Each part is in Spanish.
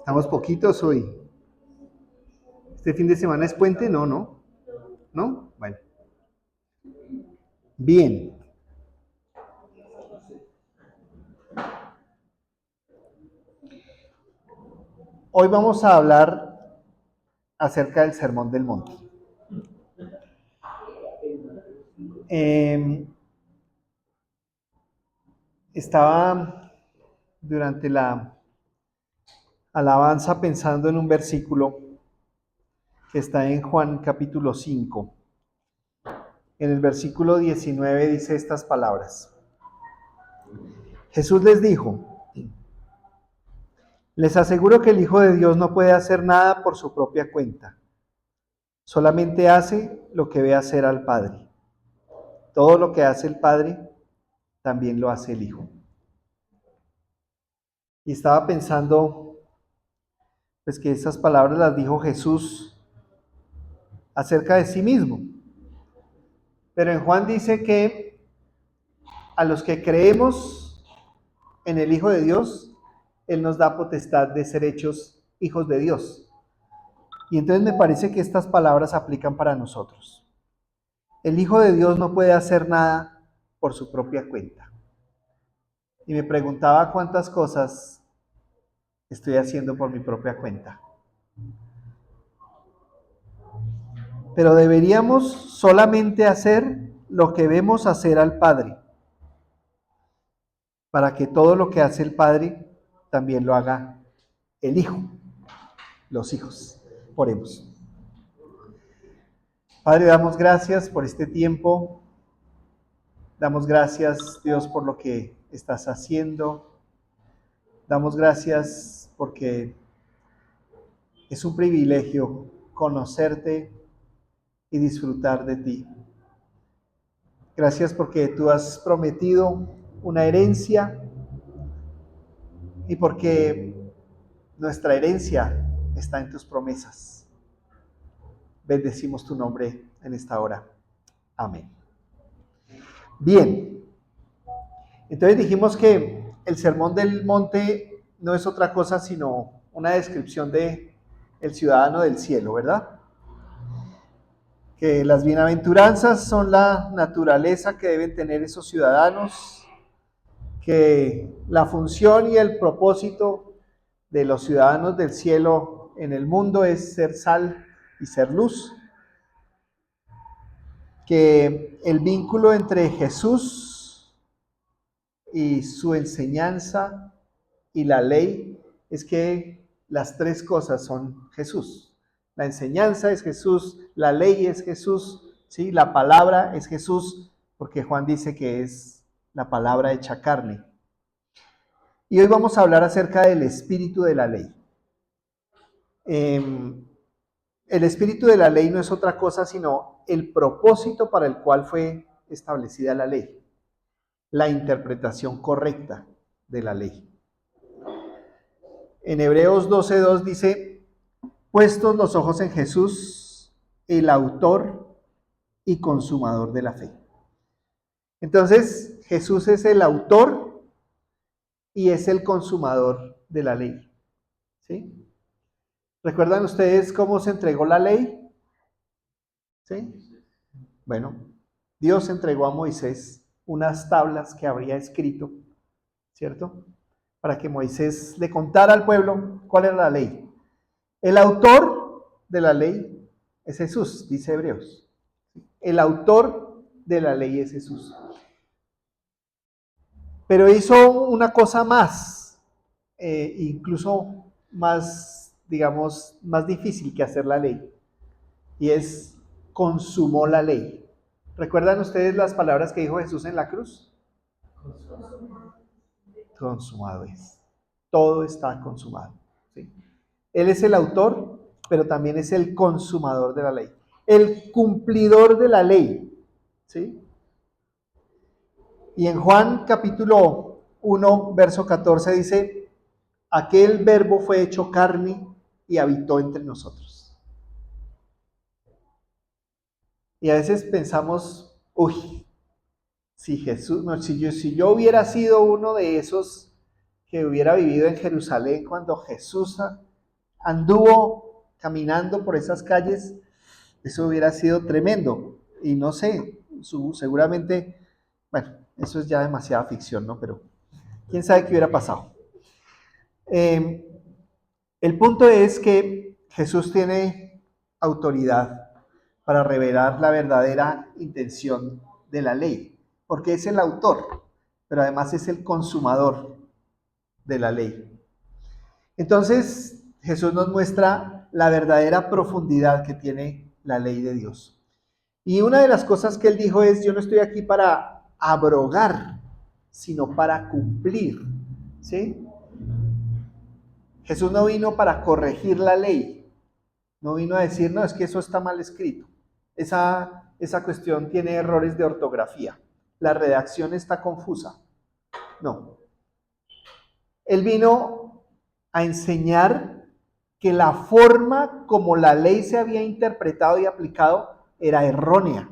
Estamos poquitos hoy. ¿Este fin de semana es puente? No, no. ¿No? Bueno. Bien. Hoy vamos a hablar acerca del Sermón del Monte. Estaba durante la alabanza pensando en un versículo que está en Juan capítulo 5. En el versículo 19 dice estas palabras. Jesús les dijo: les aseguro que el Hijo de Dios no puede hacer nada por su propia cuenta. Solamente hace lo que ve hacer al Padre. Todo lo que hace el Padre, también lo hace el Hijo. Y estaba pensando, pues que esas palabras las dijo Jesús acerca de sí mismo. Pero en Juan dice que a los que creemos en el Hijo de Dios, Él nos da potestad de ser hechos hijos de Dios. Y entonces me parece que estas palabras aplican para nosotros. El Hijo de Dios no puede hacer nada por su propia cuenta. Y me preguntaba cuántas cosas estoy haciendo por mi propia cuenta. Pero deberíamos solamente hacer lo que vemos hacer al Padre, para que todo lo que hace el Padre también lo haga el Hijo, los hijos. Oremos. Padre, damos gracias por este tiempo. Damos gracias, Dios, por lo que estás haciendo. Damos gracias porque es un privilegio conocerte y disfrutar de ti. Gracias porque tú has prometido una herencia y porque nuestra herencia está en tus promesas. Bendecimos tu nombre en esta hora. Amén. Bien, entonces dijimos que el Sermón del Monte no es otra cosa sino una descripción de el ciudadano del cielo, ¿verdad? Que las bienaventuranzas son la naturaleza que deben tener esos ciudadanos, que la función y el propósito de los ciudadanos del cielo en el mundo es ser sal y ser luz, que el vínculo entre Jesús y su enseñanza y la ley es que las tres cosas son Jesús. La enseñanza es Jesús, la ley es Jesús, ¿sí? La palabra es Jesús, porque Juan dice que es la palabra hecha carne. Y hoy vamos a hablar acerca del espíritu de la ley. El espíritu de la ley no es otra cosa sino el propósito para el cual fue establecida la ley, la interpretación correcta de la ley. En Hebreos 12:2 dice: puestos los ojos en Jesús, el autor y consumador de la fe. Entonces, Jesús es el autor y es el consumador de la ley. ¿Sí? ¿Recuerdan ustedes cómo se entregó la ley? ¿Sí? Bueno, Dios entregó a Moisés unas tablas que habría escrito, ¿cierto? Para que Moisés le contara al pueblo cuál era la ley. El autor de la ley es Jesús, dice Hebreos. El autor de la ley es Jesús. Pero hizo una cosa más, incluso más, digamos, más difícil que hacer la ley. Y es, consumó la ley. ¿Recuerdan ustedes las palabras que dijo Jesús en la cruz? Consumado es. Todo está consumado. ¿Sí? Él es el autor, pero también es el consumador de la ley. El cumplidor de la ley. ¿Sí? Y en Juan capítulo 1, verso 14 dice: aquel verbo fue hecho carne y habitó entre nosotros. Y a veces pensamos, uy, si Jesús, no, si yo hubiera sido uno de esos que hubiera vivido en Jerusalén cuando Jesús anduvo caminando por esas calles, eso hubiera sido tremendo. Y no sé, seguramente, bueno, eso es ya demasiada ficción, ¿no? Pero quién sabe qué hubiera pasado. El punto es que Jesús tiene autoridad para revelar la verdadera intención de la ley, porque es el autor, pero además es el consumador de la ley. Entonces, Jesús nos muestra la verdadera profundidad que tiene la ley de Dios. Y una de las cosas que él dijo es, yo no estoy aquí para abrogar, sino para cumplir, ¿sí? Jesús no vino para corregir la ley, no vino a decir, no, es que eso está mal escrito. Esa cuestión tiene errores de ortografía, la redacción está confusa. No. Él vino a enseñar que la forma como la ley se había interpretado y aplicado era errónea.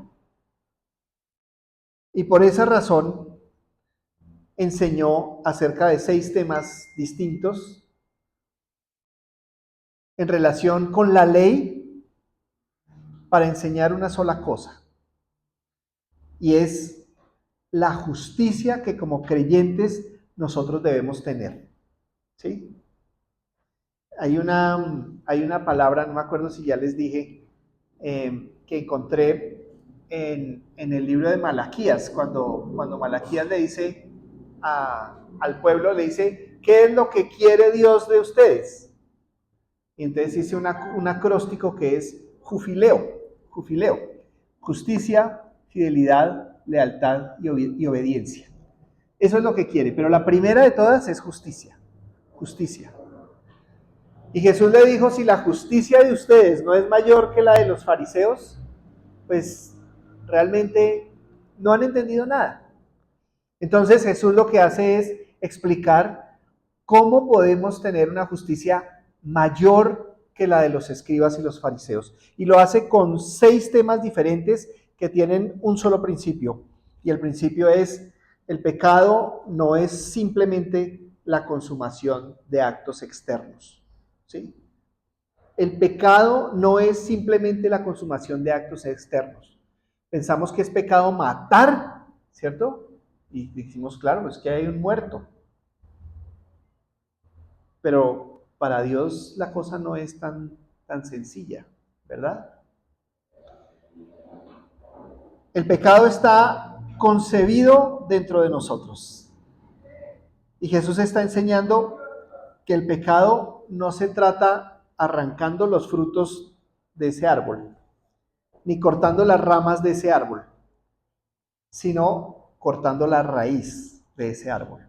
Y por esa razón enseñó acerca de 6 temas distintos en relación con la ley para enseñar una sola cosa. Y es la justicia que como creyentes nosotros debemos tener. ¿Sí? Hay una palabra, no me acuerdo si ya les dije, que encontré en el libro de Malaquías, cuando Malaquías le dice al pueblo, le dice, ¿qué es lo que quiere Dios de ustedes? Y entonces dice un acróstico que es jufileo, justicia, fidelidad, lealtad y obediencia. Eso es lo que quiere, pero la primera de todas es justicia. Y Jesús le dijo, si la justicia de ustedes no es mayor que la de los fariseos, pues realmente no han entendido nada. Entonces Jesús lo que hace es explicar cómo podemos tener una justicia mayor que la de los escribas y los fariseos. Y lo hace con 6 temas diferentes que tienen un solo principio. Y el principio es, el pecado no es simplemente la consumación de actos externos. ¿Sí? El pecado no es simplemente la consumación de actos externos. Pensamos que es pecado matar, ¿cierto? Y decimos, claro, es que hay un muerto. Pero para Dios la cosa no es tan sencilla, ¿verdad? El pecado está concebido dentro de nosotros. Y Jesús está enseñando que el pecado no se trata arrancando los frutos de ese árbol, ni cortando las ramas de ese árbol, sino cortando la raíz de ese árbol.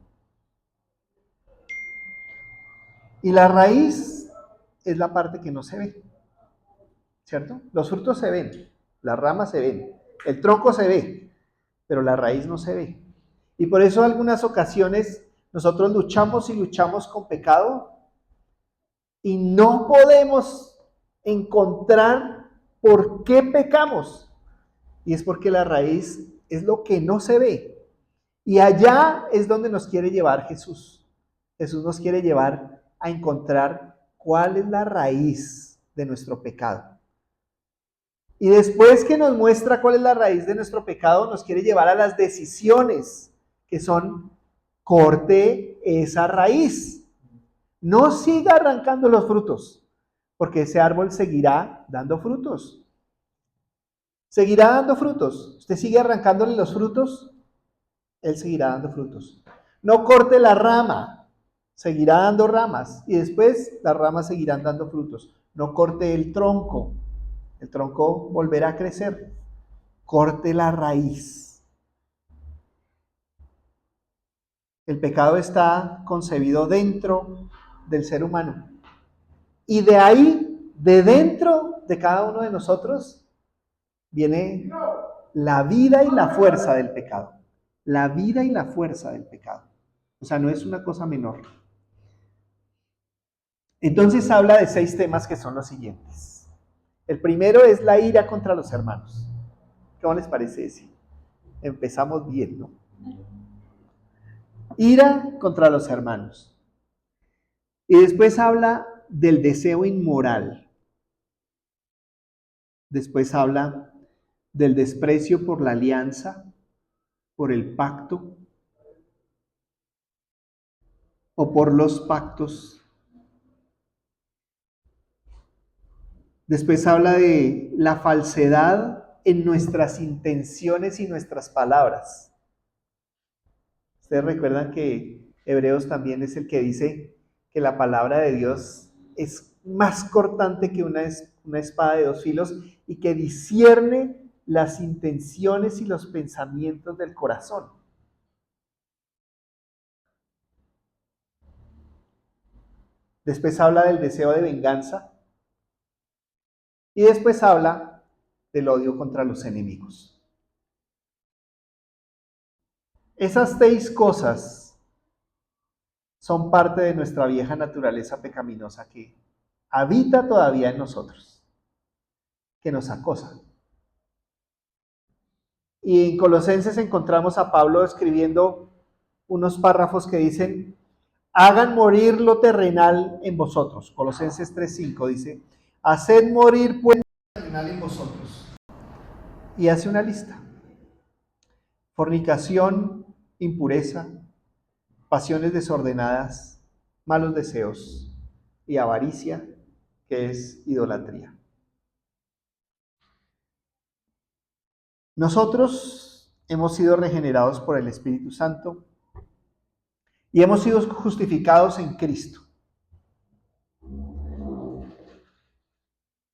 Y la raíz es la parte que no se ve, ¿cierto? Los frutos se ven, las ramas se ven, el tronco se ve, pero la raíz no se ve. Y por eso en algunas ocasiones nosotros luchamos y luchamos con pecado y no podemos encontrar por qué pecamos. Y es porque la raíz es lo que no se ve. Y allá es donde nos quiere llevar Jesús. Jesús nos quiere llevar a encontrar cuál es la raíz de nuestro pecado. Y después que nos muestra cuál es la raíz de nuestro pecado, nos quiere llevar a las decisiones que son: corte esa raíz. No siga arrancando los frutos, porque ese árbol seguirá dando frutos. Seguirá dando frutos. Usted sigue arrancándole los frutos, él seguirá dando frutos. No corte la rama, seguirá dando ramas y después las ramas seguirán dando frutos. No corte el tronco volverá a crecer. Corte la raíz. El pecado está concebido dentro del ser humano. Y de ahí, de dentro de cada uno de nosotros, viene la vida y la fuerza del pecado. La vida y la fuerza del pecado. O sea, no es una cosa menor. Entonces habla de 6 temas que son los siguientes. El primero es la ira contra los hermanos. ¿Cómo les parece ese? Empezamos bien, ¿no? Ira contra los hermanos. Y después habla del deseo inmoral. Después habla del desprecio por la alianza, por el pacto o por los pactos. Después habla de la falsedad en nuestras intenciones y nuestras palabras. Ustedes recuerdan que Hebreos también es el que dice que la palabra de Dios es más cortante que una espada de dos filos y que discierne las intenciones y los pensamientos del corazón. Después habla del deseo de venganza y después habla del odio contra los enemigos. Esas 6 cosas son parte de nuestra vieja naturaleza pecaminosa que habita todavía en nosotros, que nos acosa. Y en Colosenses encontramos a Pablo escribiendo unos párrafos que dicen: hagan morir lo terrenal en vosotros. Colosenses 3:5 dice: haced morir pues lo terrenal en vosotros. Y hace una lista: fornicación, impureza, pasiones desordenadas, malos deseos y avaricia, que es idolatría. Nosotros hemos sido regenerados por el Espíritu Santo y hemos sido justificados en Cristo.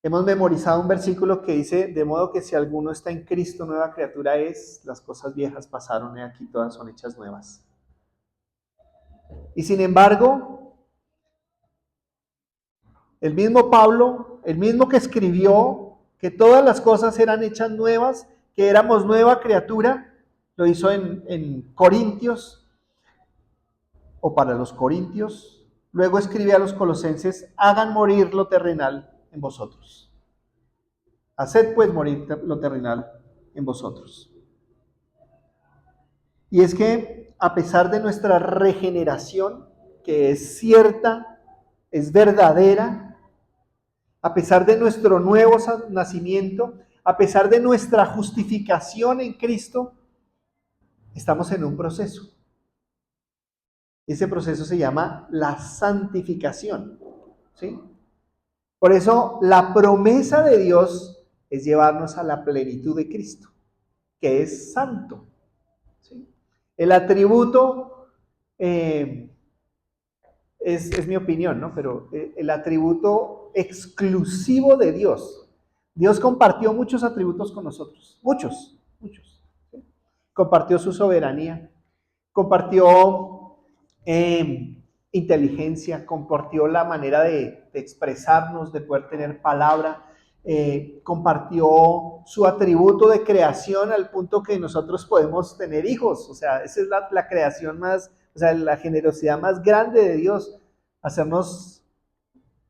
Hemos memorizado un versículo que dice: de modo que si alguno está en Cristo, nueva criatura es, las cosas viejas pasaron y aquí todas son hechas nuevas. Y sin embargo, el mismo Pablo, el mismo que escribió que todas las cosas eran hechas nuevas, que éramos nueva criatura, lo hizo en Corintios, o para los corintios. Luego escribe a los colosenses: hagan morir lo terrenal en vosotros. Haced pues morir lo terrenal en vosotros. Y es que a pesar de nuestra regeneración, que es cierta, es verdadera, a pesar de nuestro nuevo nacimiento, a pesar de nuestra justificación en Cristo, estamos en un proceso. Ese proceso se llama la santificación, ¿sí? Por eso la promesa de Dios es llevarnos a la plenitud de Cristo, que es santo, ¿sí? El atributo, es mi opinión, ¿no? Pero el atributo exclusivo de Dios. Dios compartió muchos atributos con nosotros, muchos. ¿Sí? Compartió su soberanía, compartió inteligencia, compartió la manera de expresarnos, de poder tener palabra, compartió su atributo de creación al punto que nosotros podemos tener hijos. O sea, esa es la creación más, o sea, la generosidad más grande de Dios, hacernos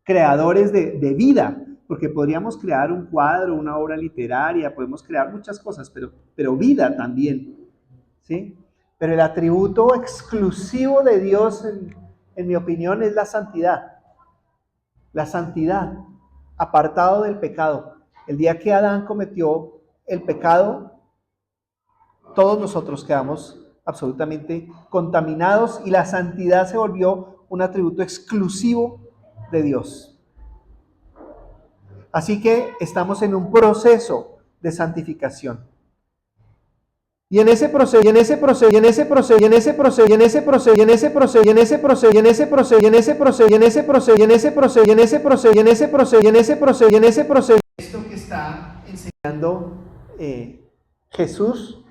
creadores de vida, porque podríamos crear un cuadro, una obra literaria, podemos crear muchas cosas, pero vida también, ¿sí? Pero el atributo exclusivo de Dios, en mi opinión, es la santidad. La santidad, apartado del pecado. El día que Adán cometió el pecado, todos nosotros quedamos absolutamente contaminados y la santidad se volvió un atributo exclusivo de Dios. Así que estamos en un proceso de santificación. Y en ese proceso, y en ese proceso, y en ese proceso, y en ese proceso, y en ese proceso, y en ese proceso, y en ese proceso, y en ese proceso, y en ese proceso, y en ese proceso, y en ese proceso, y en ese proceso, y en ese proceso, y en ese proceso, y en ese proceso. Esto que está enseñando Jesús,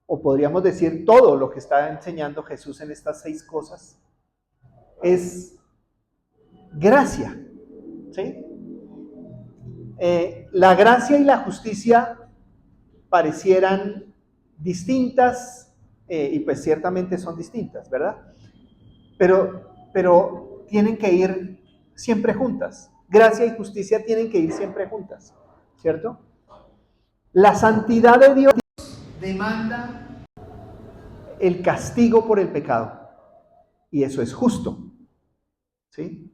o podríamos decir todo lo que está enseñando Jesús en estas 6 cosas, es gracia, ¿sí? La gracia y la justicia parecieran distintas, y pues ciertamente son distintas, ¿verdad? Pero tienen que ir siempre juntas. Gracia y justicia tienen que ir siempre juntas, ¿cierto? La santidad de Dios demanda el castigo por el pecado, y eso es justo, ¿sí?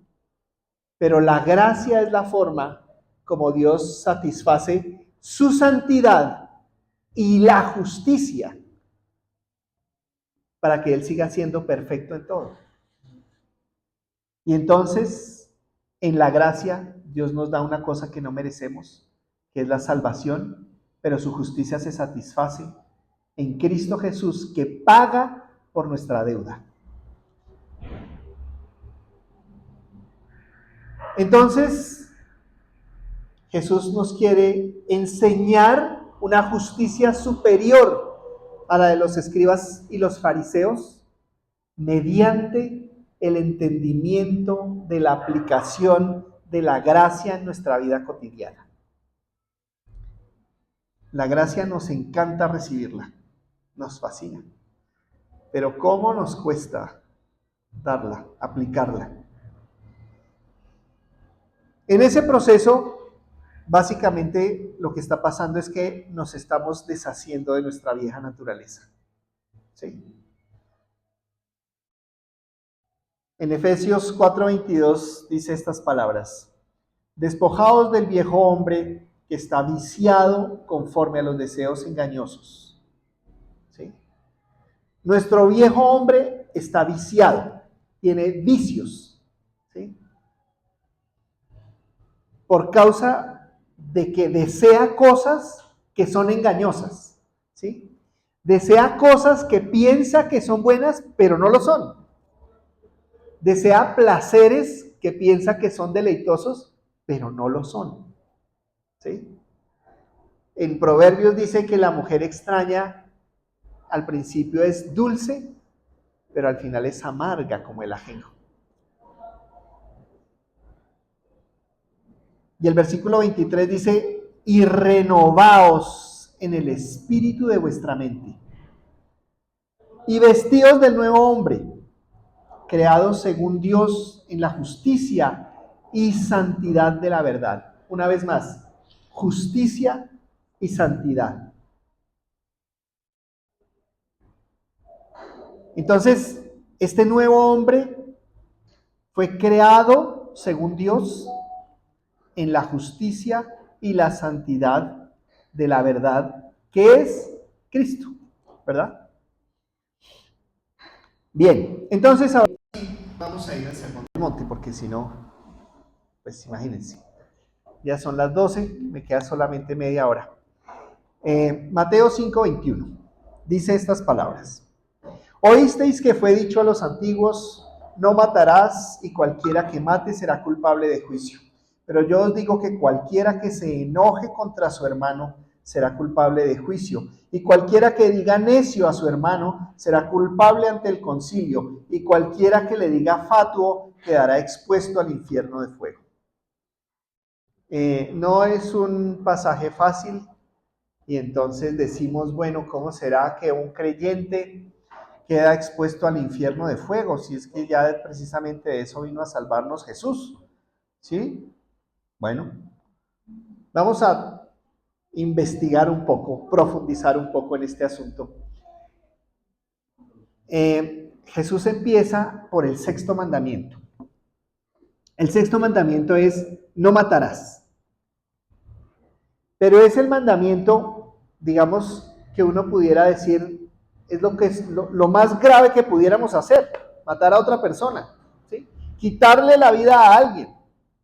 Pero la gracia es la forma como Dios satisface su santidad y la justicia para que Él siga siendo perfecto en todo. Y entonces, en la gracia, Dios nos da una cosa que no merecemos, que es la salvación, pero su justicia se satisface en Cristo Jesús, que paga por nuestra deuda. Entonces, Jesús nos quiere enseñar una justicia superior a la de los escribas y los fariseos mediante el entendimiento de la aplicación de la gracia en nuestra vida cotidiana. La gracia nos encanta recibirla, nos fascina, pero ¿cómo nos cuesta darla, aplicarla? En ese proceso, básicamente lo que está pasando es que nos estamos deshaciendo de nuestra vieja naturaleza. ¿Sí? En Efesios 4:22 dice estas palabras: despojaos del viejo hombre que está viciado conforme a los deseos engañosos. ¿Sí? Nuestro viejo hombre está viciado, tiene vicios, ¿sí? Por causa de que desea cosas que son engañosas, ¿sí? Desea cosas que piensa que son buenas, pero no lo son. Desea placeres que piensa que son deleitosos, pero no lo son, ¿sí? En Proverbios dice que la mujer extraña al principio es dulce, pero al final es amarga como el ajenjo. Y el versículo 23 dice: y renovaos en el espíritu de vuestra mente, y vestíos del nuevo hombre, creados según Dios en la justicia y santidad de la verdad. Una vez más, justicia y santidad. Entonces, este nuevo hombre fue creado según Dios en la justicia y la santidad de la verdad, que es Cristo, ¿verdad? Bien, entonces ahora vamos a ir al Sermón del Monte, porque si no, pues imagínense, ya son las 12, me queda solamente media hora. Mateo 5:21 dice estas palabras: oísteis que fue dicho a los antiguos, no matarás, y cualquiera que mate será culpable de juicio. Pero yo os digo que cualquiera que se enoje contra su hermano será culpable de juicio, y cualquiera que diga necio a su hermano será culpable ante el concilio, y cualquiera que le diga fatuo quedará expuesto al infierno de fuego. No es un pasaje fácil, y entonces decimos, bueno, ¿cómo será que un creyente queda expuesto al infierno de fuego? Si es que ya precisamente de eso vino a salvarnos Jesús, ¿sí? Bueno, vamos a investigar un poco, profundizar un poco en este asunto. Jesús empieza por el sexto mandamiento. El sexto mandamiento es: no matarás. Pero es el mandamiento, digamos, que uno pudiera decir, es lo más grave que pudiéramos hacer, matar a otra persona, ¿sí? Quitarle la vida a alguien,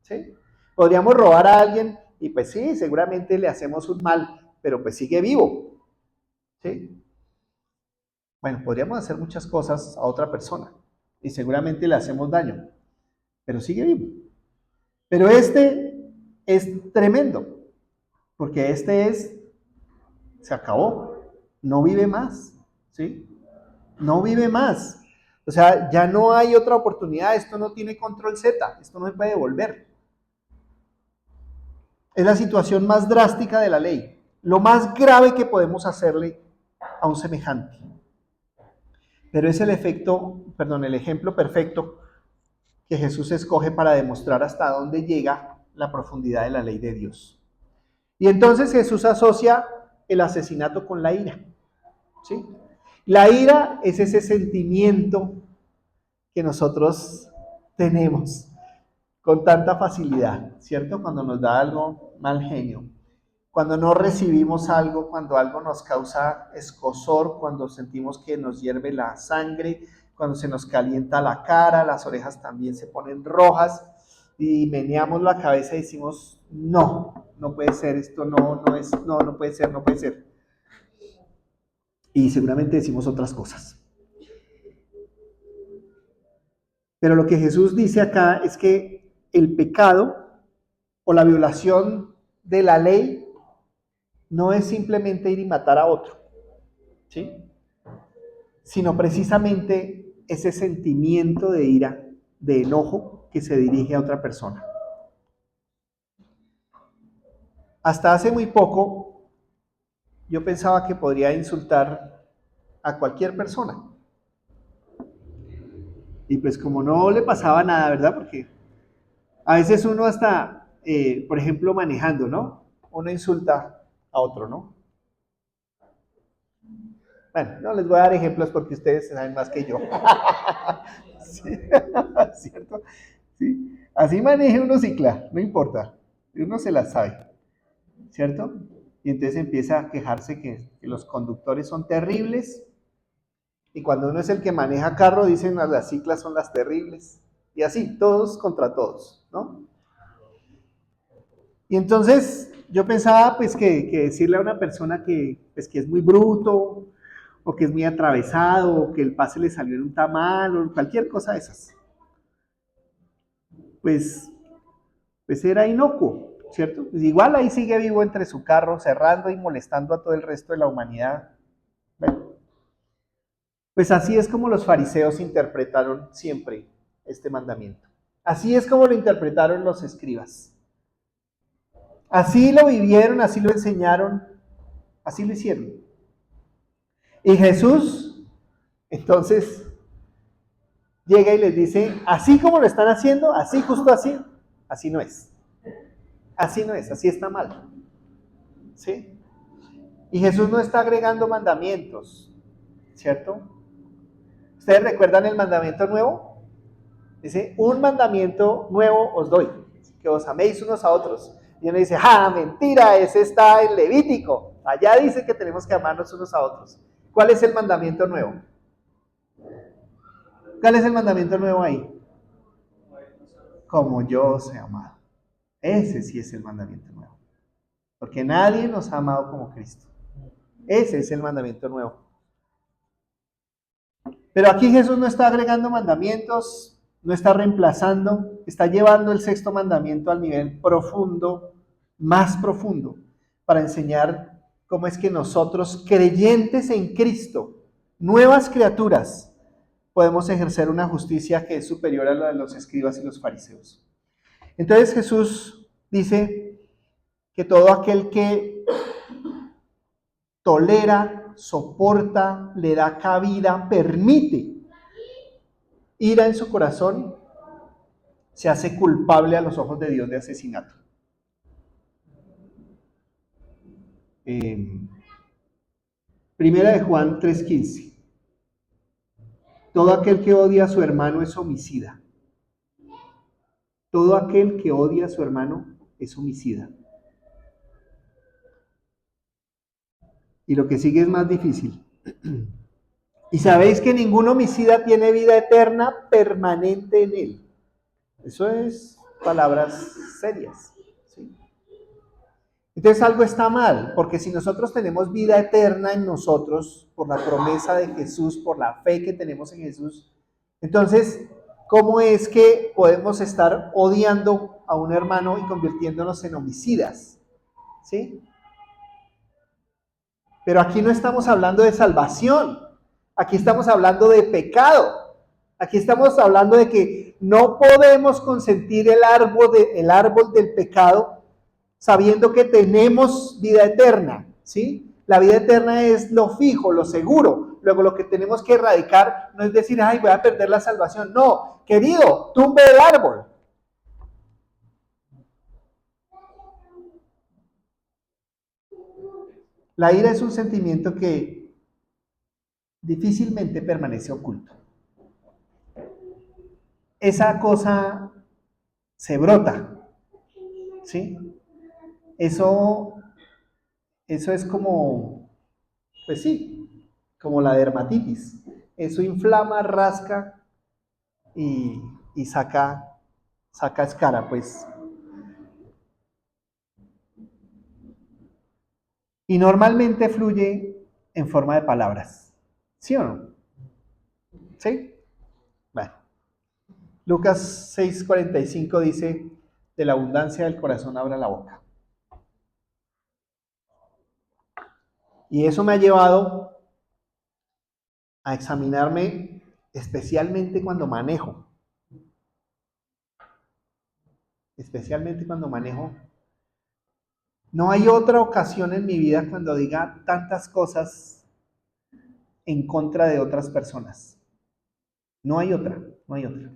¿sí? Podríamos robar a alguien y pues sí, seguramente le hacemos un mal, pero pues sigue vivo, ¿sí? Bueno, podríamos hacer muchas cosas a otra persona y seguramente le hacemos daño, pero sigue vivo. Pero este es tremendo, porque se acabó, no vive más, ¿sí? No vive más. O sea, ya no hay otra oportunidad, esto no tiene control Z, esto no se puede devolver. Es la situación más drástica de la ley, lo más grave que podemos hacerle a un semejante. Pero es el ejemplo perfecto que Jesús escoge para demostrar hasta dónde llega la profundidad de la ley de Dios. Y entonces Jesús asocia el asesinato con la ira, ¿sí? La ira es ese sentimiento que nosotros tenemos con tanta facilidad, ¿cierto? Cuando nos da algo mal genio, cuando no recibimos algo, cuando algo nos causa escozor, cuando sentimos que nos hierve la sangre, cuando se nos calienta la cara, las orejas también se ponen rojas y meneamos la cabeza y decimos, no, no puede ser, esto no es, no puede ser, no puede ser. Y seguramente decimos otras cosas. Pero lo que Jesús dice acá es que el pecado o la violación de la ley no es simplemente ir y matar a otro, ¿sí? Sino precisamente ese sentimiento de ira, de enojo que se dirige a otra persona. Hasta hace muy poco yo pensaba que podría insultar a cualquier persona. Y pues como no le pasaba nada, ¿verdad? Porque a veces uno hasta, por ejemplo, manejando, ¿no? Uno insulta a otro, ¿no? Bueno, no les voy a dar ejemplos porque ustedes saben más que yo. ¿Sí? ¿Cierto? ¿Sí? Así maneje uno cicla, no importa. Uno se la sabe, ¿cierto? Y entonces empieza a quejarse que los conductores son terribles. Y cuando uno es el que maneja carro, dicen las ciclas son las terribles. Y así, todos contra todos, ¿no? Y entonces yo pensaba pues que decirle a una persona pues, que es muy bruto, o que es muy atravesado, o que el pase le salió en un tamal, o cualquier cosa de esas, pues, pues era inocuo, ¿cierto? Pues igual ahí sigue vivo entre su carro, cerrando y molestando a todo el resto de la humanidad. Bueno, pues así es como los fariseos interpretaron siempre este mandamiento. Así es como lo interpretaron los escribas. Así lo vivieron, así lo enseñaron, así lo hicieron. Y Jesús, entonces, llega y les dice, así como lo están haciendo, así, justo así, así no es. Así no es, así está mal. ¿Sí? Y Jesús no está agregando mandamientos, ¿cierto? ¿Ustedes recuerdan el mandamiento nuevo? Dice, un mandamiento nuevo os doy, que os améis unos a otros. Y uno dice, mentira, ese está en Levítico. Allá dice que tenemos que amarnos unos a otros. ¿Cuál es el mandamiento nuevo? ¿Cuál es el mandamiento nuevo ahí? Como yo os he amado. Ese sí es el mandamiento nuevo. Porque nadie nos ha amado como Cristo. Ese es el mandamiento nuevo. Pero aquí Jesús no está agregando mandamientos, no está reemplazando, está llevando el sexto mandamiento al nivel profundo, más profundo, para enseñar cómo es que nosotros, creyentes en Cristo, nuevas criaturas, podemos ejercer una justicia que es superior a la de los escribas y los fariseos. Entonces Jesús dice que todo aquel que tolera, soporta, le da cabida, permite ira en su corazón, se hace culpable a los ojos de Dios de asesinato. Primera de Juan 3:15. Todo aquel que odia a su hermano es homicida. Todo aquel que odia a su hermano es homicida. Y lo que sigue es más difícil. Y sabéis que ningún homicida tiene vida eterna permanente en él. Eso es palabras serias. ¿Sí? Entonces algo está mal, porque si nosotros tenemos vida eterna en nosotros, por la promesa de Jesús, por la fe que tenemos en Jesús, entonces, ¿cómo es que podemos estar odiando a un hermano y convirtiéndonos en homicidas? ¿Sí? Pero aquí no estamos hablando de salvación, aquí estamos hablando de pecado, aquí estamos hablando de que no podemos consentir el árbol del pecado sabiendo que tenemos vida eterna, ¿sí? La vida eterna es lo fijo, lo seguro. Luego lo que tenemos que erradicar no es decir, ay, voy a perder la salvación. No, querido, tumbe el árbol. La ira es un sentimiento que difícilmente permanece oculto. Esa cosa se brota, ¿sí? Eso es como, pues sí, como la dermatitis. Eso inflama, rasca y saca escara, pues. Y normalmente fluye en forma de palabras. ¿Sí o no? ¿Sí? Bueno. Lucas 6:45 dice, de la abundancia del corazón abra la boca. Y eso me ha llevado a examinarme especialmente cuando manejo. Especialmente cuando manejo. No hay otra ocasión en mi vida cuando diga tantas cosas en contra de otras personas. No hay otra, no hay otra.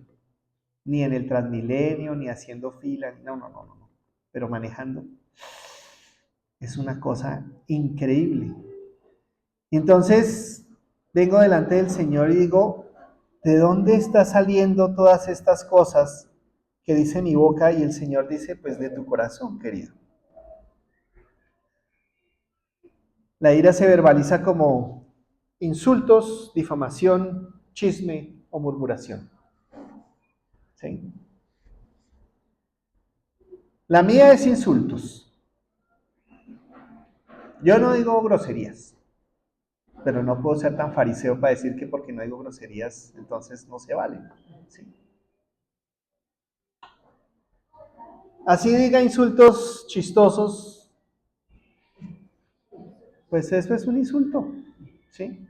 Ni en el Transmilenio, ni haciendo fila, no, no, no, no. Pero manejando es una cosa increíble. Y entonces vengo delante del Señor y digo, ¿de dónde está saliendo todas estas cosas que dice mi boca? Y el Señor dice, pues de tu corazón, querido. La ira se verbaliza como insultos, difamación, chisme o murmuración. ¿Sí? La mía es insultos. Yo no digo groserías, pero no puedo ser tan fariseo para decir que porque no digo groserías, entonces no se vale. ¿Sí? Así diga insultos chistosos, pues eso es un insulto. ¿Sí?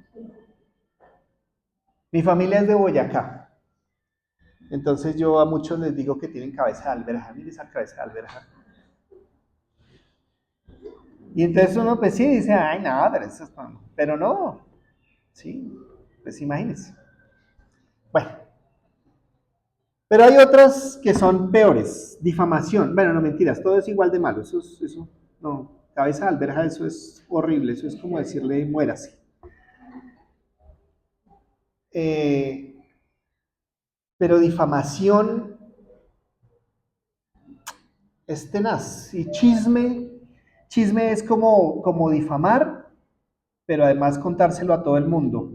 Mi familia es de Boyacá. Entonces yo a muchos les digo que tienen cabeza de alberja. Mire esa cabeza de alberja. Y entonces uno pues sí dice, ay no, pero no. Sí, pues imagínense. Bueno, pero hay otras que son peores. Difamación. Bueno, no mentiras, todo es igual de malo. Eso, no. Cabeza de alberja, eso es horrible. Eso es como decirle muérase. Eh, pero difamación es tenaz. Y chisme es como difamar, pero además contárselo a todo el mundo.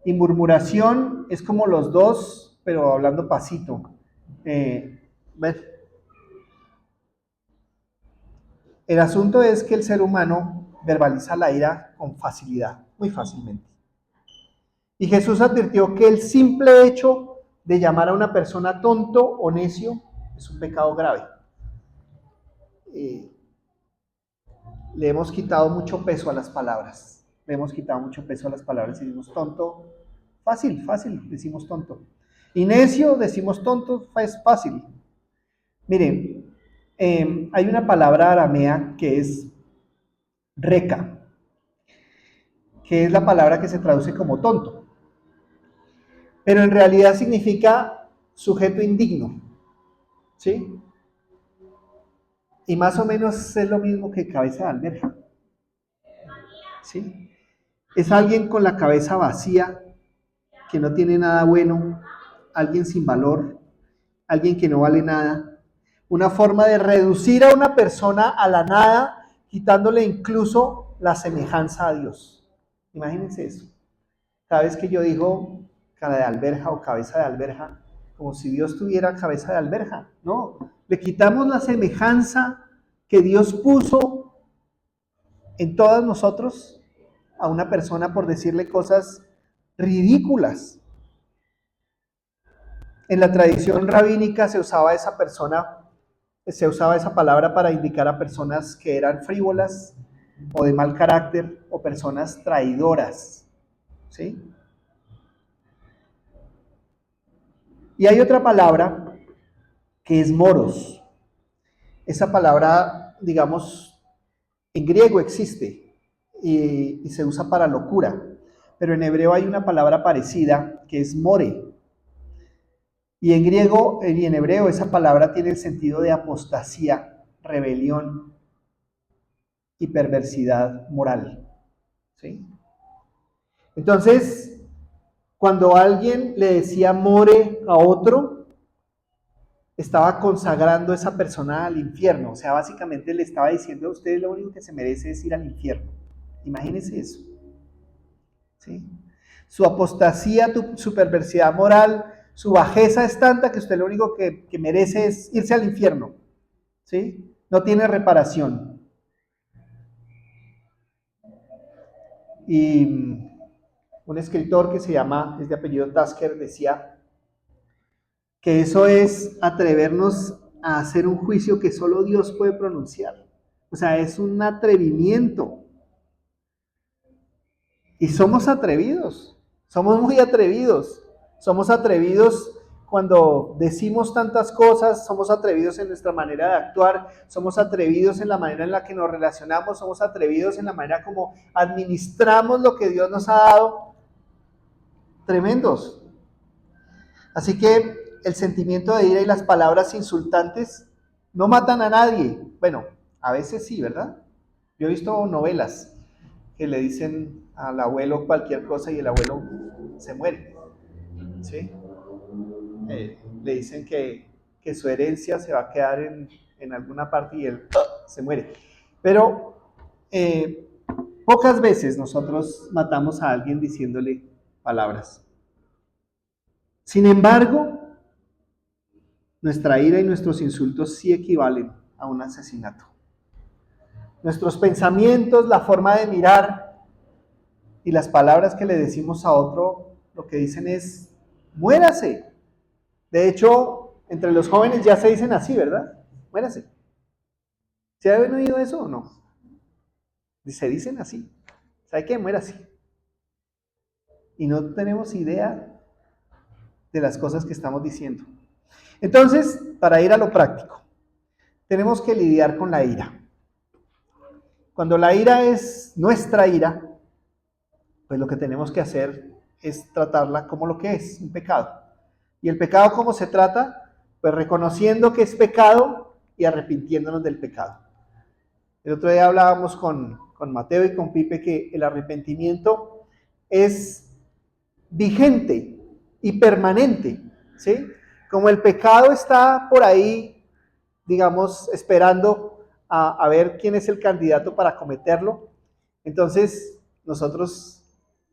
Y murmuración es como los dos, pero hablando pasito. ¿Ves? El asunto es que el ser humano verbaliza la ira con facilidad, muy fácilmente. Y Jesús advirtió que el simple hecho de llamar a una persona tonto o necio es un pecado grave. Eh, Le hemos quitado mucho peso a las palabras. Le hemos quitado mucho peso a las palabras y decimos tonto. Fácil, fácil, decimos tonto. Y necio, decimos tonto, es fácil. Miren, hay una palabra aramea que es reca, que es la palabra que se traduce como tonto, pero en realidad significa sujeto indigno, ¿sí? Y más o menos es lo mismo que cabeza de alberja, ¿sí? Es alguien con la cabeza vacía, que no tiene nada bueno, alguien sin valor, alguien que no vale nada. Una forma de reducir a una persona a la nada, quitándole incluso la semejanza a Dios. Imagínense eso. Cada vez que yo digo cara de alberja o cabeza de alberja, como si Dios tuviera cabeza de alberja. No, le quitamos la semejanza que Dios puso en todos nosotros a una persona por decirle cosas ridículas. En la tradición rabínica se usaba esa palabra para indicar a personas que eran frívolas o de mal carácter o personas traidoras, ¿sí? Y hay otra palabra que es moros. Esa palabra, digamos, en griego existe y se usa para locura, pero en hebreo hay una palabra parecida que es more. Y en griego y en hebreo esa palabra tiene el sentido de apostasía, rebelión y perversidad moral. ¿Sí? Entonces, cuando alguien le decía more a otro, estaba consagrando a esa persona al infierno. O sea, básicamente le estaba diciendo a usted lo único que se merece es ir al infierno. Imagínense eso. ¿Sí? Su apostasía, su perversidad moral, su bajeza es tanta que usted lo único que merece es irse al infierno. ¿Sí? No tiene reparación. Y un escritor que se llama, es de apellido Tasker, decía que eso es atrevernos a hacer un juicio que solo Dios puede pronunciar. O sea, es un atrevimiento. Y somos atrevidos, somos muy atrevidos. Somos atrevidos cuando decimos tantas cosas, somos atrevidos en nuestra manera de actuar, somos atrevidos en la manera en la que nos relacionamos, somos atrevidos en la manera como administramos lo que Dios nos ha dado. Tremendos. Así que el sentimiento de ira y las palabras insultantes no matan a nadie. Bueno, a veces sí, ¿verdad? Yo he visto novelas que le dicen al abuelo cualquier cosa y el abuelo se muere. ¿Sí? Le dicen que su herencia se va a quedar en alguna parte y él se muere. Pero pocas veces nosotros matamos a alguien diciéndole palabras. Sin embargo, nuestra ira y nuestros insultos sí equivalen a un asesinato. Nuestros pensamientos, la forma de mirar y las palabras que le decimos a otro, lo que dicen es, muérase. De hecho, entre los jóvenes ya se dicen así, ¿verdad? Muérase. ¿Se habían oído eso o no? Se dicen así. ¿Sabe qué? Muérase. Y no tenemos idea de las cosas que estamos diciendo. Entonces, para ir a lo práctico, tenemos que lidiar con la ira. Cuando la ira es nuestra ira, pues lo que tenemos que hacer es tratarla como lo que es, un pecado. ¿Y el pecado cómo se trata? Pues reconociendo que es pecado y arrepintiéndonos del pecado. El otro día hablábamos con Mateo y con Pipe que el arrepentimiento es vigente y permanente, ¿sí? Como el pecado está por ahí, digamos, esperando a ver quién es el candidato para cometerlo, entonces nosotros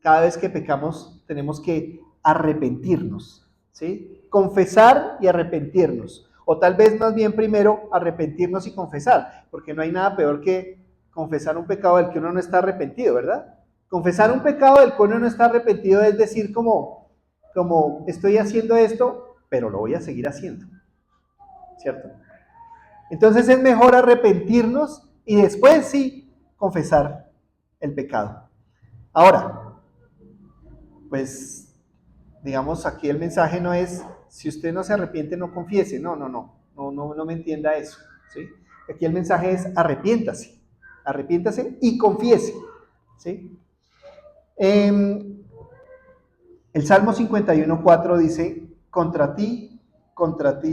cada vez que pecamos tenemos que arrepentirnos, ¿sí? Confesar y arrepentirnos. O tal vez más bien primero arrepentirnos y confesar, porque no hay nada peor que confesar un pecado del que uno no está arrepentido, ¿verdad? Confesar un pecado del que uno no está arrepentido es decir como estoy haciendo esto, pero lo voy a seguir haciendo, ¿cierto? Entonces es mejor arrepentirnos y después sí confesar el pecado. Ahora, pues digamos aquí el mensaje no es si usted no se arrepiente no confiese, no me entienda eso, ¿sí? Aquí el mensaje es arrepiéntase y confiese, ¿sí? El Salmo 51:4 dice, contra ti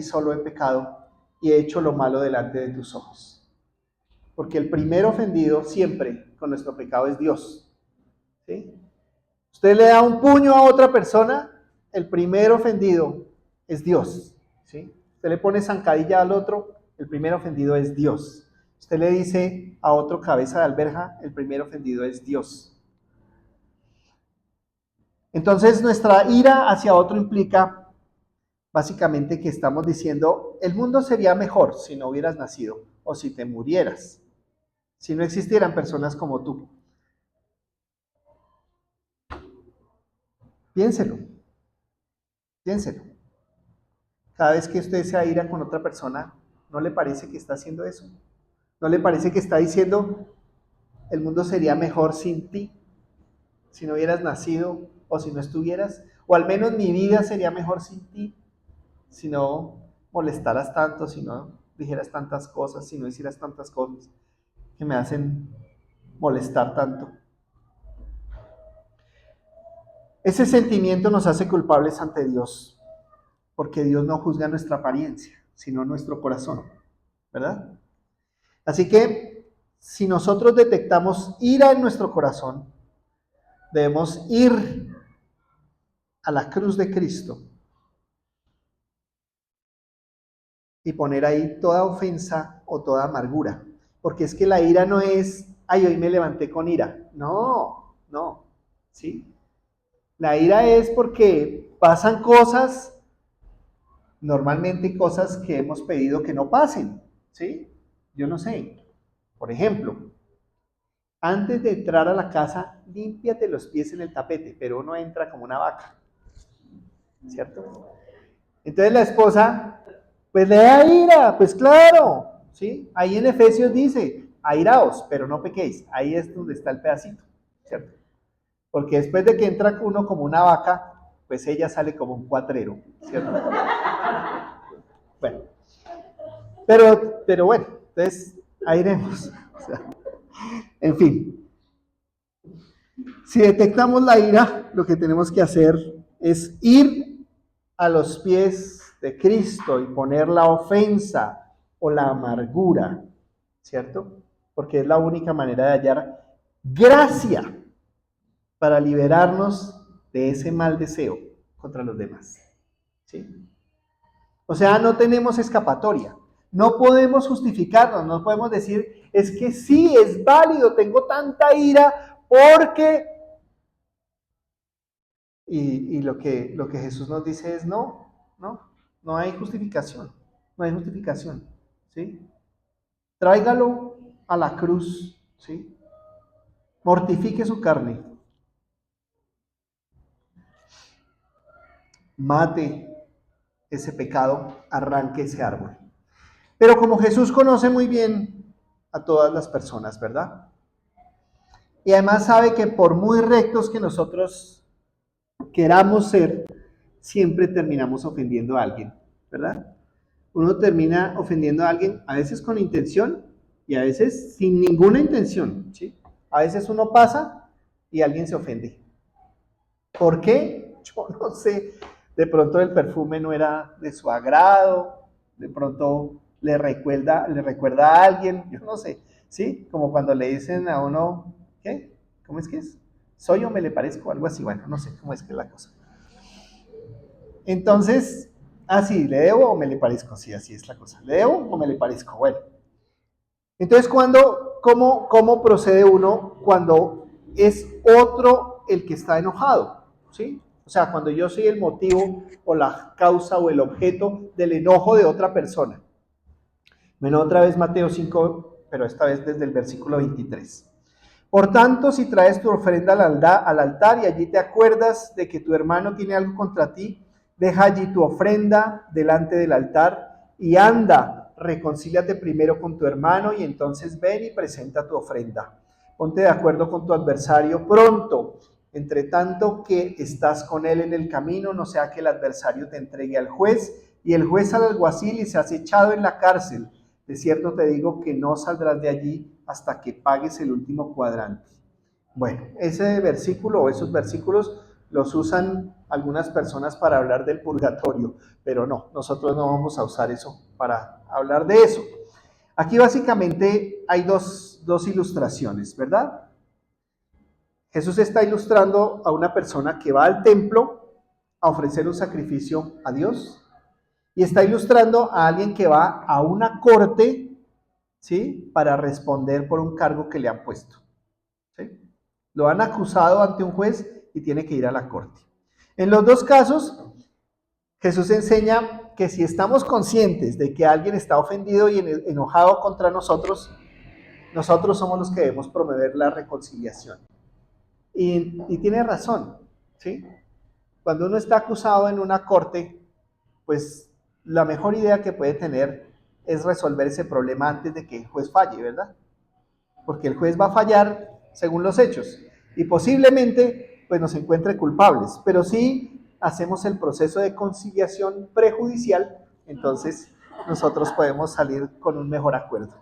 solo he pecado y he hecho lo malo delante de tus ojos. Porque el primer ofendido siempre con nuestro pecado es Dios, ¿sí? Usted le da un puño a otra persona, el primer ofendido es Dios, ¿sí? Usted le pone zancadilla al otro, el primer ofendido es Dios. Usted le dice a otro cabeza de alberja, el primer ofendido es Dios. Entonces nuestra ira hacia otro implica básicamente que estamos diciendo, el mundo sería mejor si no hubieras nacido o si te murieras, si no existieran personas como tú. Piénselo, piénselo. Cada vez que usted se aira con otra persona, ¿no le parece que está haciendo eso? ¿No le parece que está diciendo, el mundo sería mejor sin ti, si no hubieras nacido o si no estuvieras? O al menos mi vida sería mejor sin ti, si no molestaras tanto, si no dijeras tantas cosas, si no hicieras tantas cosas que me hacen molestar tanto. Ese sentimiento nos hace culpables ante Dios, porque Dios no juzga nuestra apariencia, sino nuestro corazón, ¿verdad? Así que si nosotros detectamos ira en nuestro corazón, debemos ir a la cruz de Cristo y poner ahí toda ofensa o toda amargura. Porque es que la ira no es, ay, hoy me levanté con ira. No, no, ¿sí? La ira es porque pasan cosas, normalmente cosas que hemos pedido que no pasen, ¿sí? Yo no sé. Por ejemplo, antes de entrar a la casa, límpiate los pies en el tapete, pero uno entra como una vaca, ¿cierto? Entonces la esposa, pues le da ira, pues claro, ¿sí? Ahí en Efesios dice, airaos, pero no pequéis. Ahí es donde está el pedacito, ¿cierto? Porque después de que entra uno como una vaca, pues ella sale como un cuatrero, ¿cierto? Bueno, pero bueno, entonces ahí iremos. O sea, en fin, si detectamos la ira, lo que tenemos que hacer es ir a los pies de Cristo y poner la ofensa o la amargura, ¿cierto? Porque es la única manera de hallar gracia para liberarnos de ese mal deseo contra los demás, ¿sí? O sea, no tenemos escapatoria. No podemos justificarnos, no podemos decir, es que sí, es válido, tengo tanta ira porque... Y lo que Jesús nos dice es no hay justificación, no hay justificación, ¿sí? Tráigalo a la cruz, ¿sí? Mortifique su carne, mate ese pecado, arranque ese árbol. Pero como Jesús conoce muy bien a todas las personas, ¿verdad? Y además sabe que por muy rectos que nosotros queramos ser, siempre terminamos ofendiendo a alguien, ¿verdad? Uno termina ofendiendo a alguien, a veces con intención y a veces sin ninguna intención, ¿sí? A veces uno pasa y alguien se ofende. ¿Por qué? Yo no sé. De pronto el perfume no era de su agrado, de pronto le recuerda a alguien, yo no sé, ¿sí? Como cuando le dicen a uno, ¿qué? ¿Cómo es que es? ¿Soy o me le parezco? Algo así, bueno, no sé cómo es que es la cosa. Entonces, sí, ¿le debo o me le parezco? Sí, así es la cosa. ¿Le debo o me le parezco? Bueno. Entonces, ¿cómo procede uno cuando es otro el que está enojado? ¿Sí? O sea, cuando yo soy el motivo o la causa o el objeto del enojo de otra persona. Bueno, otra vez Mateo 5, pero esta vez desde el versículo 23. Por tanto, si traes tu ofrenda al altar y allí te acuerdas de que tu hermano tiene algo contra ti, deja allí tu ofrenda delante del altar y anda, reconcíliate primero con tu hermano y entonces ven y presenta tu ofrenda. Ponte de acuerdo con tu adversario pronto, entre tanto que estás con él en el camino, no sea que el adversario te entregue al juez y el juez al alguacil y seas echado en la cárcel. De cierto te digo que no saldrás de allí hasta que pagues el último cuadrante. Bueno, ese versículo o esos versículos los usan algunas personas para hablar del purgatorio, pero no, nosotros no vamos a usar eso para hablar de eso. Aquí básicamente hay dos ilustraciones, ¿verdad? Jesús está ilustrando a una persona que va al templo a ofrecer un sacrificio a Dios y está ilustrando a alguien que va a una corte, ¿sí? Para responder por un cargo que le han puesto, ¿sí? Lo han acusado ante un juez y tiene que ir a la corte. En los dos casos, Jesús enseña que si estamos conscientes de que alguien está ofendido y enojado contra nosotros, nosotros somos los que debemos promover la reconciliación. Y tiene razón, ¿sí? Cuando uno está acusado en una corte, pues la mejor idea que puede tener es resolver ese problema antes de que el juez falle, ¿verdad? Porque el juez va a fallar según los hechos y posiblemente pues nos encuentre culpables, pero si hacemos el proceso de conciliación prejudicial, entonces nosotros podemos salir con un mejor acuerdo.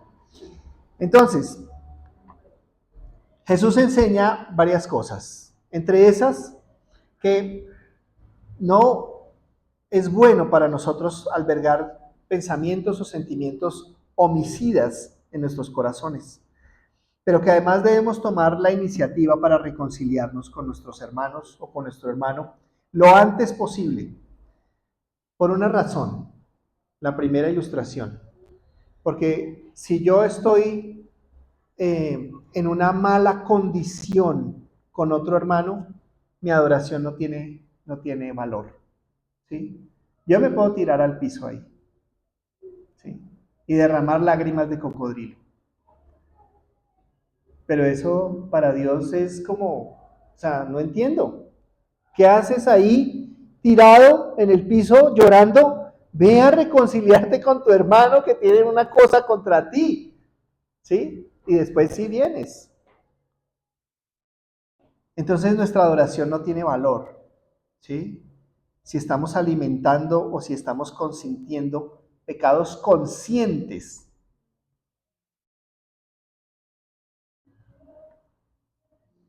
Entonces, Jesús enseña varias cosas, entre esas que no es bueno para nosotros albergar pensamientos o sentimientos homicidas en nuestros corazones, pero que además debemos tomar la iniciativa para reconciliarnos con nuestros hermanos o con nuestro hermano lo antes posible, por una razón. la primera ilustración. Porque si yo estoy en una mala condición con otro hermano, mi adoración no tiene valor. ¿Sí? Yo me puedo tirar al piso ahí, ¿sí? Y derramar lágrimas de cocodrilo. Pero eso para Dios es como, o sea, no entiendo. ¿Qué haces ahí tirado en el piso llorando? Ve a reconciliarte con tu hermano que tiene una cosa contra ti, ¿sí? Y después sí vienes. Entonces nuestra adoración no tiene valor, ¿sí? Si estamos alimentando o si estamos consintiendo pecados conscientes.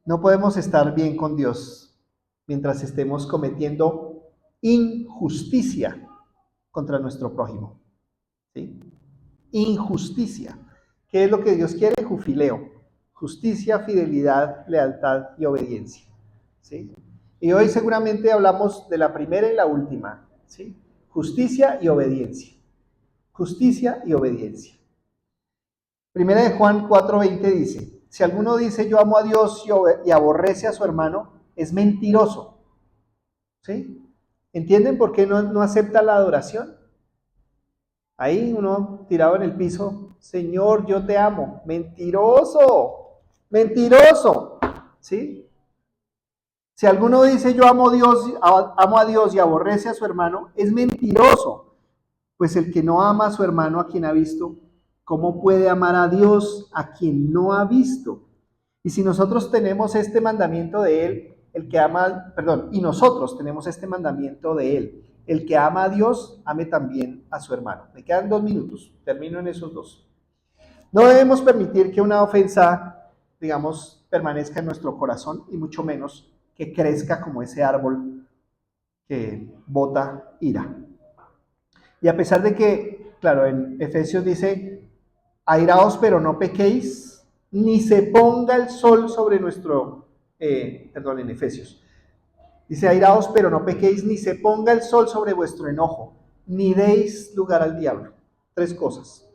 No podemos estar bien con Dios mientras estemos cometiendo injusticia contra nuestro prójimo, ¿sí? Injusticia. ¿Qué es lo que Dios quiere? Jufileo. Justicia, fidelidad, lealtad y obediencia, ¿sí? Y hoy seguramente hablamos de la primera y la última, ¿sí? Justicia y obediencia. Justicia y obediencia. Primera de Juan 4:20 dice, si alguno dice yo amo a Dios y aborrece a su hermano, es mentiroso, ¿sí? ¿Entienden por qué no acepta la adoración? Ahí uno tirado en el piso, Señor, yo te amo. Mentiroso, mentiroso, ¿sí? Si alguno dice yo amo a Dios y aborrece a su hermano, es mentiroso. Pues el que no ama a su hermano a quien ha visto, ¿cómo puede amar a Dios a quien no ha visto? Y si nosotros tenemos este mandamiento de él, y nosotros tenemos este mandamiento de él, el que ama a Dios, ame también a su hermano. Me quedan 2 minutos, termino en esos 2. No debemos permitir que una ofensa, digamos, permanezca en nuestro corazón y mucho menos que crezca como ese árbol que bota ira. Y a pesar de que, claro, en Efesios dice, airaos pero no pequéis, ni se ponga el sol sobre en Efesios. Dice, airaos pero no pequéis, ni se ponga el sol sobre vuestro enojo, ni deis lugar al diablo. 3 cosas.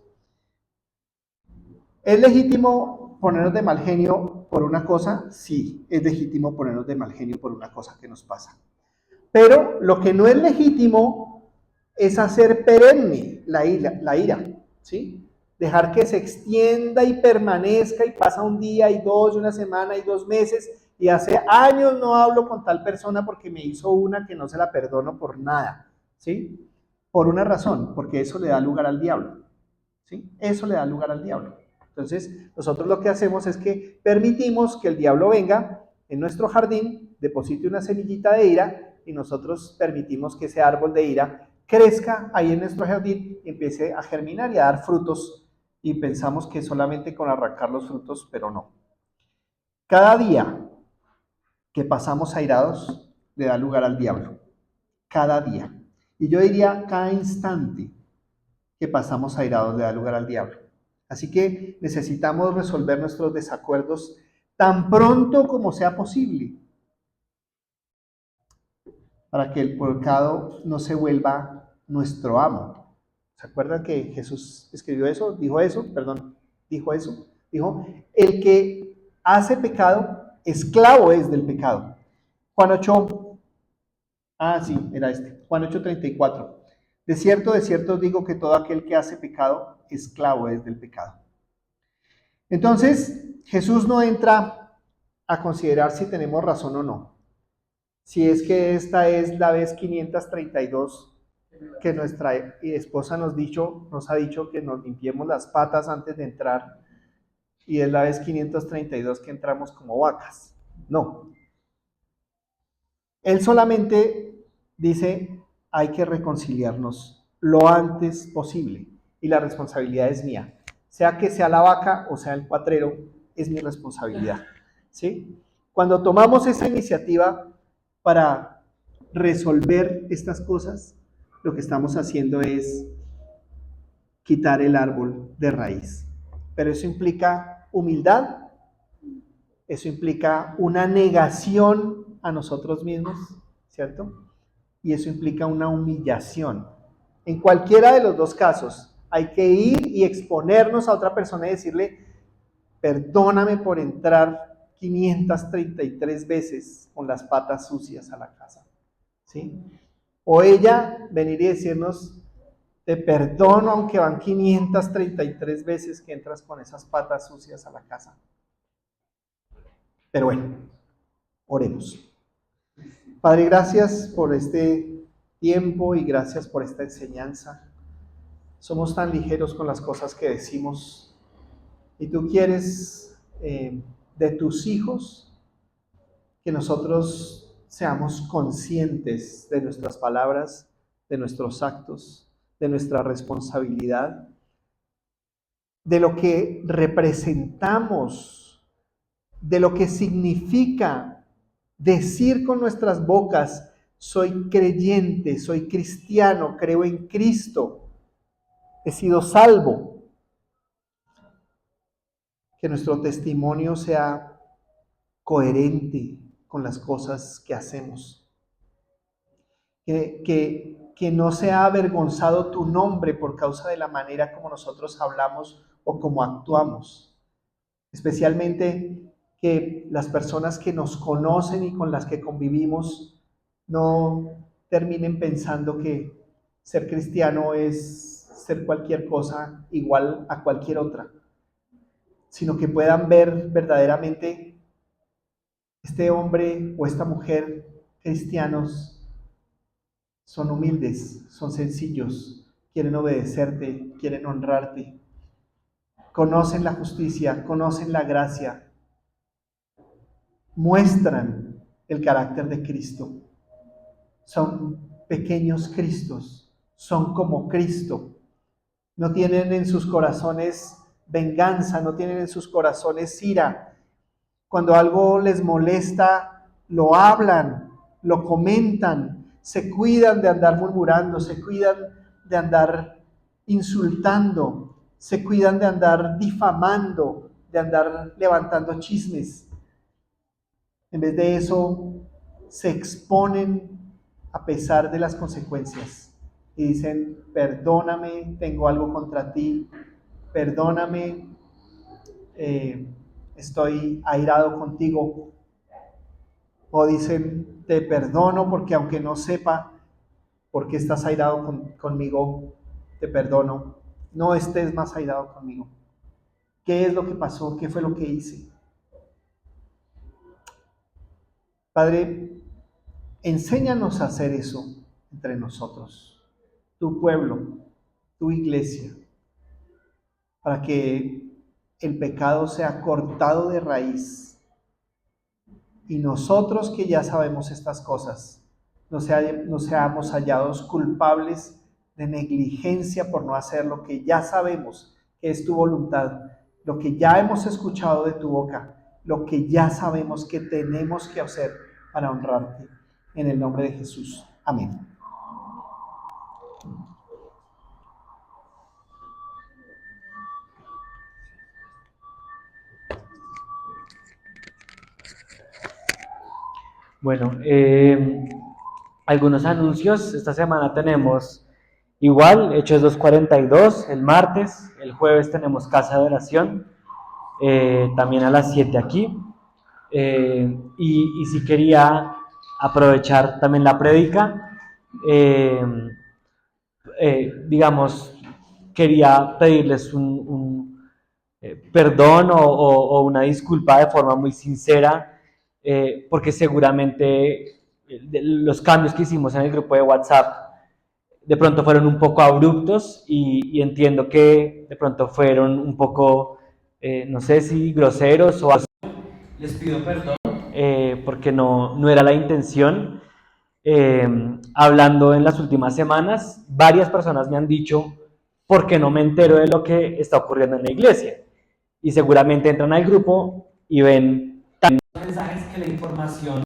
¿Es legítimo ponernos de mal genio por una cosa? Sí, es legítimo ponernos de mal genio por una cosa que nos pasa. Pero lo que no es legítimo es hacer perenne la ira, ¿sí? Dejar que se extienda y permanezca y pasa un día y 2, y una semana y 2 meses y hace años no hablo con tal persona porque me hizo una que no se la perdono por nada, ¿sí? Por una razón, porque eso le da lugar al diablo, ¿sí? Eso le da lugar al diablo. Entonces, nosotros lo que hacemos es que permitimos que el diablo venga en nuestro jardín, deposite una semillita de ira y nosotros permitimos que ese árbol de ira crezca ahí en nuestro jardín y empiece a germinar y a dar frutos y pensamos que solamente con arrancar los frutos, pero no. Cada día que pasamos airados le da lugar al diablo. Cada día. Y yo diría cada instante que pasamos airados le da lugar al diablo. Así que necesitamos resolver nuestros desacuerdos tan pronto como sea posible para que el pecado no se vuelva nuestro amo. ¿Se acuerdan que Jesús escribió eso? Dijo eso, el que hace pecado, esclavo es del pecado. Juan 8, Juan 8:34. De cierto os digo que todo aquel que hace pecado, esclavo es del pecado. Entonces, Jesús no entra a considerar si tenemos razón o no. Si es que esta es la vez 532 que nuestra esposa nos ha dicho que nos limpiemos las patas antes de entrar, y es la vez 532 que entramos como vacas. No. Él solamente dice, hay que reconciliarnos lo antes posible, y la responsabilidad es mía. Sea que sea la vaca o sea el cuatrero, es mi responsabilidad, ¿sí? Cuando tomamos esa iniciativa para resolver estas cosas, lo que estamos haciendo es quitar el árbol de raíz. Pero eso implica humildad, eso implica una negación a nosotros mismos, ¿cierto? Y eso implica una humillación. En cualquiera de los dos casos, hay que ir y exponernos a otra persona y decirle, perdóname por entrar 533 veces con las patas sucias a la casa, ¿sí? O ella venir y decirnos, te perdono aunque van 533 veces que entras con esas patas sucias a la casa. Pero bueno, oremos. Padre, gracias por este tiempo y gracias por esta enseñanza. Somos tan ligeros con las cosas que decimos y tú quieres de tus hijos que nosotros seamos conscientes de nuestras palabras, de nuestros actos, de nuestra responsabilidad, de lo que representamos, de lo que significa decir con nuestras bocas, soy creyente, soy cristiano, creo en Cristo, he sido salvo. Que nuestro testimonio sea coherente con las cosas que hacemos. Que no sea avergonzado tu nombre por causa de la manera como nosotros hablamos o como actuamos. Especialmente que las personas que nos conocen y con las que convivimos no terminen pensando que ser cristiano es ser cualquier cosa igual a cualquier otra, sino que puedan ver verdaderamente este hombre o esta mujer cristianos son humildes, son sencillos, quieren obedecerte, quieren honrarte, conocen la justicia, conocen la gracia, muestran el carácter de Cristo. Son pequeños Cristos, son como Cristo. No tienen en sus corazones venganza, no tienen en sus corazones ira. Cuando algo les molesta, lo hablan, lo comentan, se cuidan de andar murmurando, se cuidan de andar insultando, se cuidan de andar difamando, de andar levantando chismes. En vez de eso, se exponen a pesar de las consecuencias y dicen, perdóname, tengo algo contra ti, perdóname, estoy airado contigo. O dicen, te perdono porque aunque no sepa por qué estás airado conmigo, te perdono. No estés más airado conmigo. ¿Qué es lo que pasó? ¿Qué fue lo que hice? Padre, enséñanos a hacer eso entre nosotros, tu pueblo, tu iglesia, para que el pecado sea cortado de raíz y nosotros que ya sabemos estas cosas, no seamos hallados culpables de negligencia por no hacer lo que ya sabemos que es tu voluntad, lo que ya hemos escuchado de tu boca, lo que ya sabemos que tenemos que hacer para honrarte. En el nombre de Jesús. Amén. Bueno, algunos anuncios. Esta semana tenemos igual Hechos 2:42 el martes. El jueves tenemos casa de oración, también a las 7 aquí. Y si quería aprovechar también la prédica, digamos, quería pedirles un perdón o una disculpa de forma muy sincera, porque seguramente los cambios que hicimos en el grupo de WhatsApp de pronto fueron un poco abruptos y entiendo que de pronto fueron un poco, no sé si groseros o... Les pido perdón, porque no era la intención. Hablando en las últimas semanas, varias personas me han dicho, ¿por qué no me entero de lo que está ocurriendo en la iglesia? Y seguramente entran al grupo y ven tantos mensajes que la información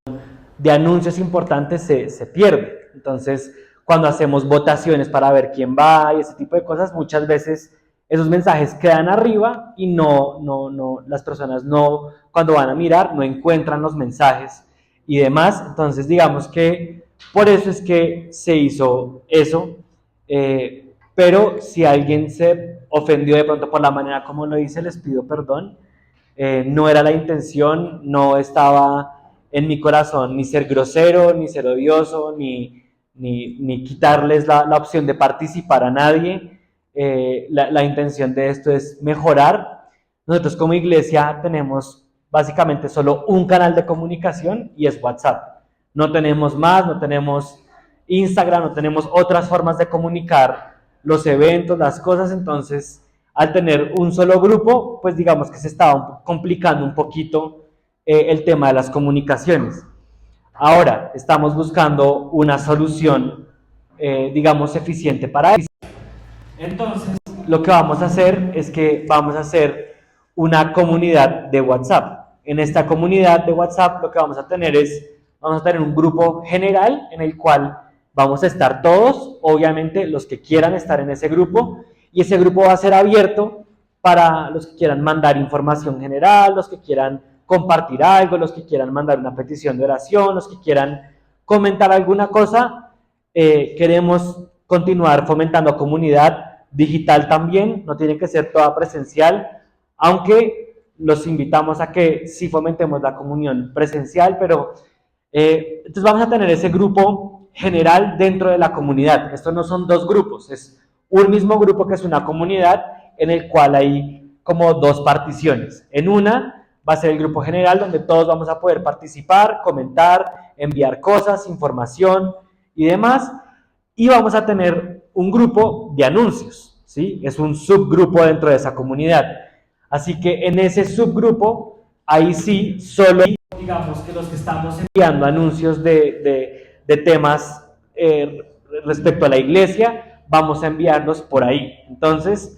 de anuncios importantes se pierde. Entonces, cuando hacemos votaciones para ver quién va y ese tipo de cosas, muchas veces esos mensajes quedan arriba y las personas no, cuando van a mirar, no encuentran los mensajes y demás. Entonces, digamos que por eso es que se hizo eso. pero si alguien se ofendió de pronto por la manera como lo hice, les pido perdón. No era la intención, no estaba en mi corazón ni ser grosero, ni ser odioso, ni quitarles la opción de participar a nadie. La intención de esto es mejorar. Nosotros como iglesia tenemos básicamente solo un canal de comunicación y es WhatsApp. No tenemos más, no tenemos Instagram, no tenemos otras formas de comunicar los eventos, las cosas. Entonces, al tener un solo grupo, pues digamos que se estaba complicando un poquito el tema de las comunicaciones. Ahora estamos buscando una solución, digamos, eficiente para eso. Entonces, lo que vamos a hacer es que vamos a hacer una comunidad de WhatsApp. En esta comunidad de WhatsApp lo que vamos a tener un grupo general en el cual vamos a estar todos, obviamente los que quieran estar en ese grupo, y ese grupo va a ser abierto para los que quieran mandar información general, los que quieran compartir algo, los que quieran mandar una petición de oración, los que quieran comentar alguna cosa. Queremos continuar fomentando comunidad digital también, no tiene que ser toda presencial, aunque los invitamos a que sí fomentemos la comunión presencial, pero entonces vamos a tener ese grupo general dentro de la comunidad. Estos no son dos grupos, es un mismo grupo que es una comunidad en el cual hay como dos particiones. En una va a ser el grupo general donde todos vamos a poder participar, comentar, enviar cosas, información y demás. Y vamos a tener un grupo de anuncios, ¿sí? Es un subgrupo dentro de esa comunidad. Así que en ese subgrupo, ahí sí, solo digamos que los que estamos enviando anuncios de temas respecto a la iglesia, vamos a enviarlos por ahí. Entonces,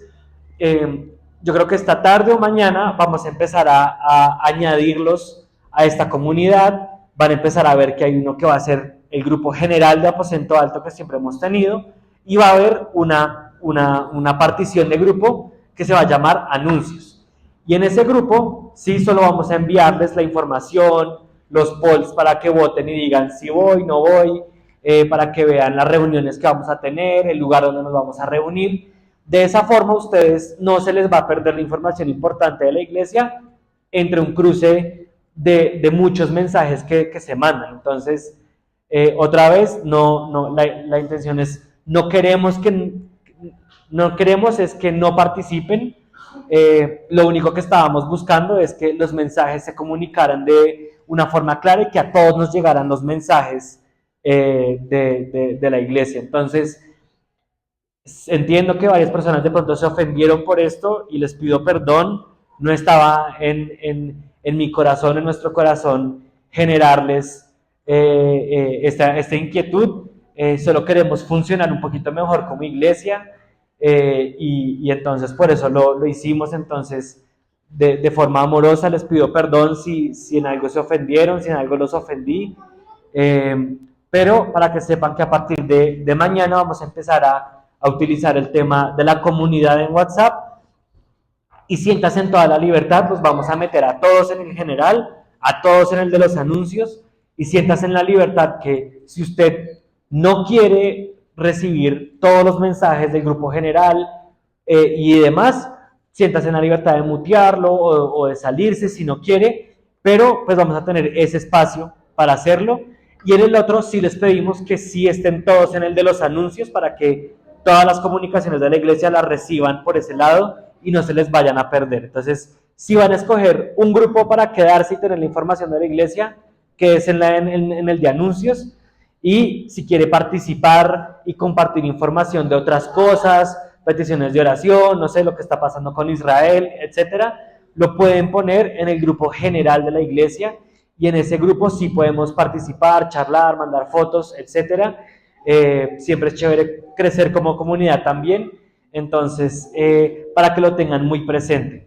yo creo que esta tarde o mañana vamos a empezar a añadirlos a esta comunidad. Van a empezar a ver que hay uno que va a ser el grupo general de aposento alto que siempre hemos tenido, y va a haber una partición de grupo que se va a llamar anuncios. Y en ese grupo sí solo vamos a enviarles la información, los polls para que voten y digan si voy, no voy, para que vean las reuniones que vamos a tener, el lugar donde nos vamos a reunir. De esa forma a ustedes no se les va a perder la información importante de la iglesia entre un cruce de muchos mensajes que se mandan. Entonces, otra vez, la intención es, no queremos es que no participen. Lo único que estábamos buscando es que los mensajes se comunicaran de una forma clara y que a todos nos llegaran los mensajes de la iglesia. Entonces, entiendo que varias personas de pronto se ofendieron por esto y les pido perdón. No estaba en mi corazón, en nuestro corazón, generarles esta inquietud. Solo queremos funcionar un poquito mejor como iglesia. Y entonces por eso lo hicimos. Entonces de forma amorosa les pido perdón si en algo se ofendieron, si en algo los ofendí, pero para que sepan que a partir de mañana vamos a empezar a utilizar el tema de la comunidad en WhatsApp, y siéntase en toda la libertad, pues vamos a meter a todos en el general, a todos en el de los anuncios, y siéntase en la libertad que si usted no quiere recibir todos los mensajes del grupo general y demás, siéntase en la libertad de mutearlo o de salirse si no quiere, pero pues vamos a tener ese espacio para hacerlo. Y en el otro sí les pedimos que sí estén todos en el de los anuncios para que todas las comunicaciones de la iglesia las reciban por ese lado y no se les vayan a perder. Entonces, si van a escoger un grupo para quedarse y tener la información de la iglesia, que es en el de anuncios. Y si quiere participar y compartir información de otras cosas, peticiones de oración, no sé, lo que está pasando con Israel, etcétera, lo pueden poner en el grupo general de la iglesia, y en ese grupo sí podemos participar, charlar, mandar fotos, etcétera. Siempre es chévere crecer como comunidad también. Entonces, para que lo tengan muy presente.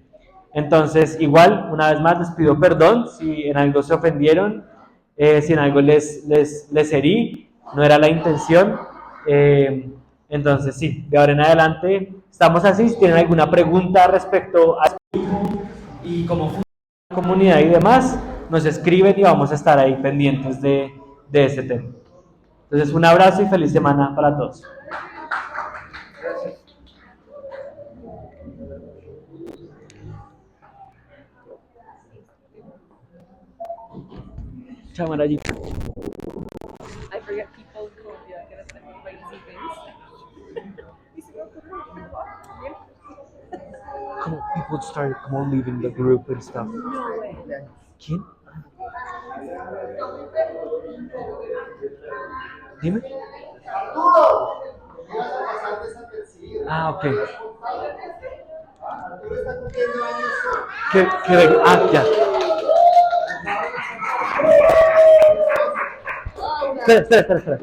Entonces, igual, una vez más les pido perdón si en algo se ofendieron, si en algo les herí, no era la intención. Entonces, sí, de ahora en adelante estamos así. Si tienen alguna pregunta respecto a esto y cómo funciona la comunidad y demás, nos escriben y vamos a estar ahí pendientes de ese tema. Entonces, un abrazo y feliz semana para todos. Chamar allí. I forget people in Colombia get affected by crazy things. Como people started como leaving the group and stuff. No way. ¿Quién? Dime. Arturo, ibas a pasar desapercibido. Ah, ok. Arturo está cumpliendo años hoy. Ya. Espera.